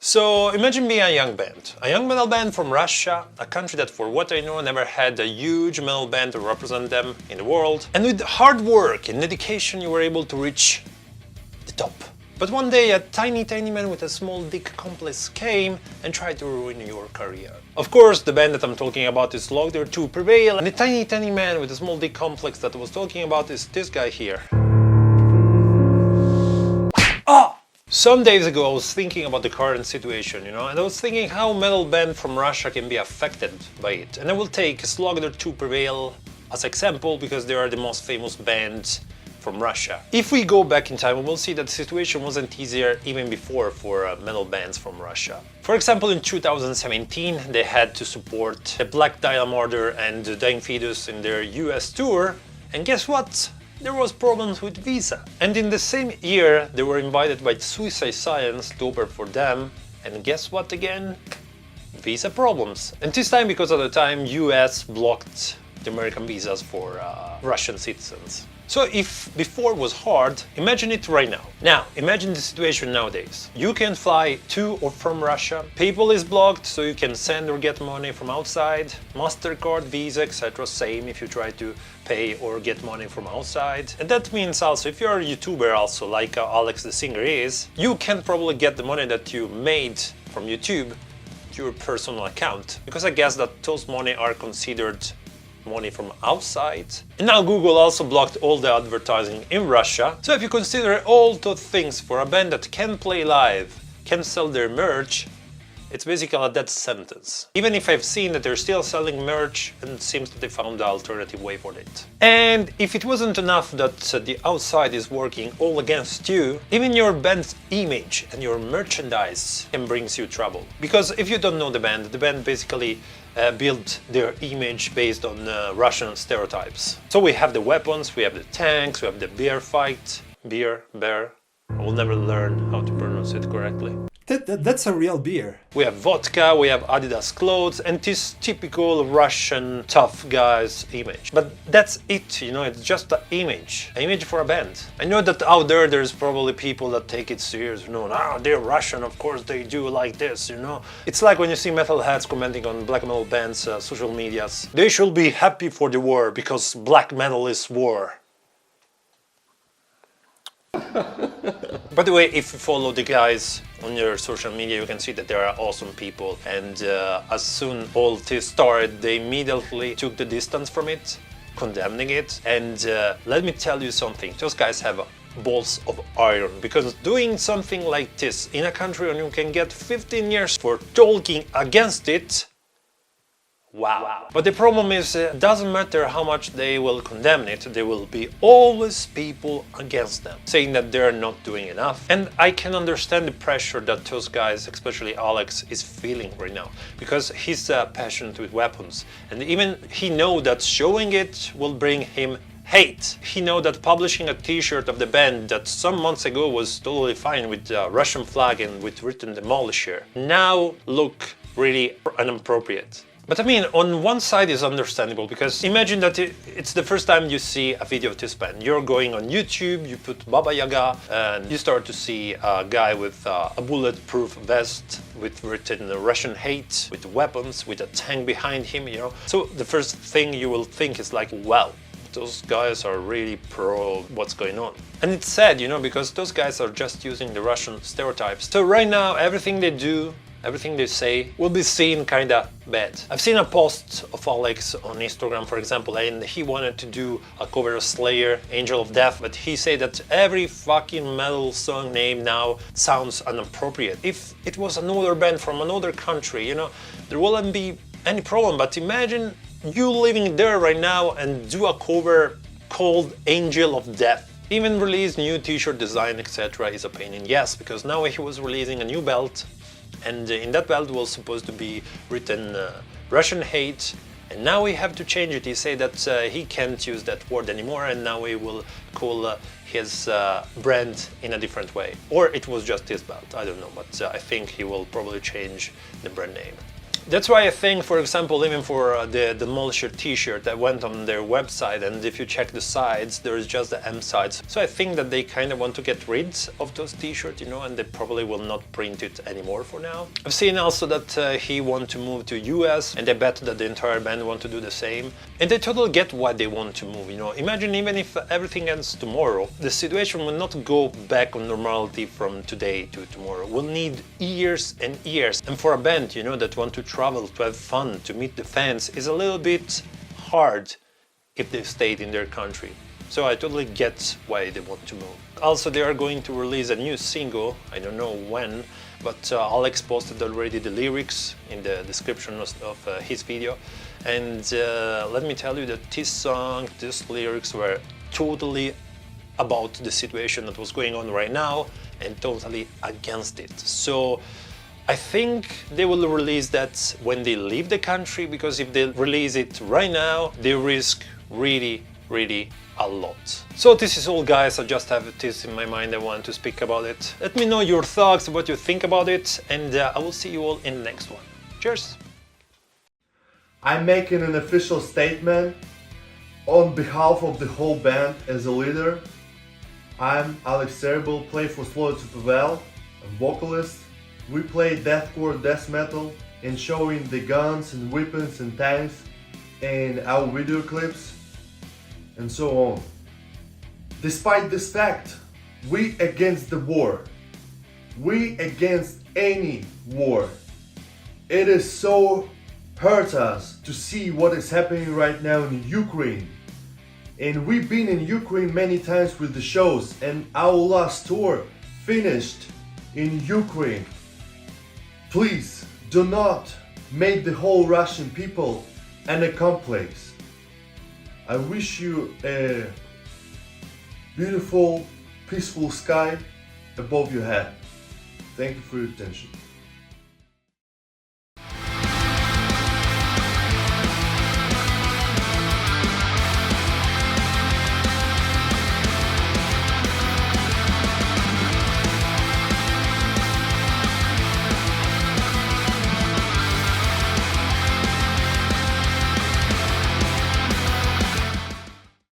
So imagine being a young metal band from Russia, a country that for what I know never had a huge metal band to represent them in the world. And with hard work and dedication you were able to reach the top. But one day a tiny man with a small dick complex came and tried to ruin your career. Of course the band that I'm talking about is Slaughter to Prevail, and the tiny man with a small dick complex that I was talking about is this guy here. Some days ago I was thinking about the current situation, and I was thinking how metal band from Russia can be affected by it. And I will take Slaughter to Prevail as example because they are the most famous band from Russia. If we go back in time, we will see that the situation wasn't easier even before for metal bands from Russia. For example, in 2017 they had to support the Black Dahlia Murder and the Dying Fetus in their US tour, and guess what? There was problems with visa. And in the same year they were invited by Suicide Science to open for them, and guess what again? Visa problems. And this time because at the time US blocked the American visas for Russian citizens. So if before was hard, imagine it right now. Now, imagine the situation nowadays. You can fly to or from Russia, PayPal is blocked so you can send or get money from outside, MasterCard, Visa, etc. Same if you try to pay or get money from outside. And that means also if you're a YouTuber also, like Alex the singer is, you can probably get the money that you made from YouTube to your personal account. Because I guess that those money are considered money from outside. And now Google also blocked all the advertising in Russia. So if you consider all those things for a band that can play live, can sell their merch, it's basically a death sentence. Even if I've seen that they're still selling merch, and it seems that they found an alternative way for it. And if it wasn't enough that the outside is working all against you, even your band's image and your merchandise can bring you trouble. Because if you don't know the band basically built their image based on Russian stereotypes. So we have the weapons, we have the tanks, we have the bear fight, bear. I will never learn how to pronounce it correctly. That's a real beer. We have vodka, we have Adidas clothes, and this typical Russian tough guy's image. But that's it, it's just an image for a band. I know that out there's probably people that take it serious, they're Russian, of course they do like this, It's like when you see metalheads commenting on black metal bands' social medias. They should be happy for the war, because black metal is war. By the way, if you follow the guys on your social media, you can see that they are awesome people, and as soon all this started, they immediately took the distance from it, condemning it, and let me tell you something, those guys have balls of iron, because doing something like this in a country where you can get 15 years for talking against it, wow. But the problem is, it doesn't matter how much they will condemn it, there will be always people against them, saying that they're not doing enough. And I can understand the pressure that those guys, especially Alex, is feeling right now, because he's passionate with weapons, and even he knows that showing it will bring him hate. He knows that publishing a t-shirt of the band that some months ago was totally fine with the Russian flag and with written Demolisher, now look really inappropriate. But I mean, on one side is understandable, because imagine that it's the first time you see a video of this band. You're going on YouTube, you put Baba Yaga, and you start to see a guy with a bulletproof vest with written Russian hate, with weapons, with a tank behind him, So the first thing you will think is like, wow, those guys are really pro what's going on. And it's sad, because those guys are just using the Russian stereotypes. So right now, everything they do, everything they say will be seen kinda bad. I've seen a post of Alex on Instagram, for example, and he wanted to do a cover of Slayer, Angel of Death, but he said that every fucking metal song name now sounds inappropriate. If it was another band from another country, there wouldn't be any problem, but imagine you living there right now and do a cover called Angel of Death. Even release new t-shirt design, etc. is a pain in the ass, because now he was releasing a new belt, and in that belt was supposed to be written Russian hate, and now we have to change it. He said that he can't use that word anymore, and now he will call his brand in a different way. Or it was just his belt, I don't know, but I think he will probably change the brand name. That's why I think, for example, even for the Demolisher t-shirt, I went on their website, and if you check the sides, there is just the M sides. So I think that they kind of want to get rid of those t-shirts, you know, and they probably will not print it anymore for now. I've seen also that he wants to move to US, and I bet that the entire band want to do the same. And I totally get why they want to move, you know. Imagine even if everything ends tomorrow, the situation will not go back on normality from today to tomorrow. We'll need years and years. And for a band, you know, that want to travel, to have fun, to meet the fans, is a little bit hard if they stayed in their country. So I totally get why they want to move. Also, they are going to release a new single, I don't know when, but Alex posted already the lyrics in the description of his video. And let me tell you that this song, these lyrics were totally about the situation that was going on right now and totally against it. So I think they will release that when they leave the country, because if they release it right now, they risk really a lot. So this is all, guys. I just have this in my mind. I want to speak about it. Let me know your thoughts, what you think about it, and I will see you all in the next one. Cheers! I'm making an official statement on behalf of the whole band as a leader. I'm Alex Cerebral, play for Slow to Prevail, a vocalist. We play deathcore, death metal, and showing the guns and weapons and tanks in our video clips and so on. Despite this fact, we against the war. We against any war. It is so hurt us to see what is happening right now in Ukraine. And we've been in Ukraine many times with the shows, and our last tour finished in Ukraine. Please do not make the whole Russian people an accomplice. I wish you a beautiful, peaceful sky above your head. Thank you for your attention.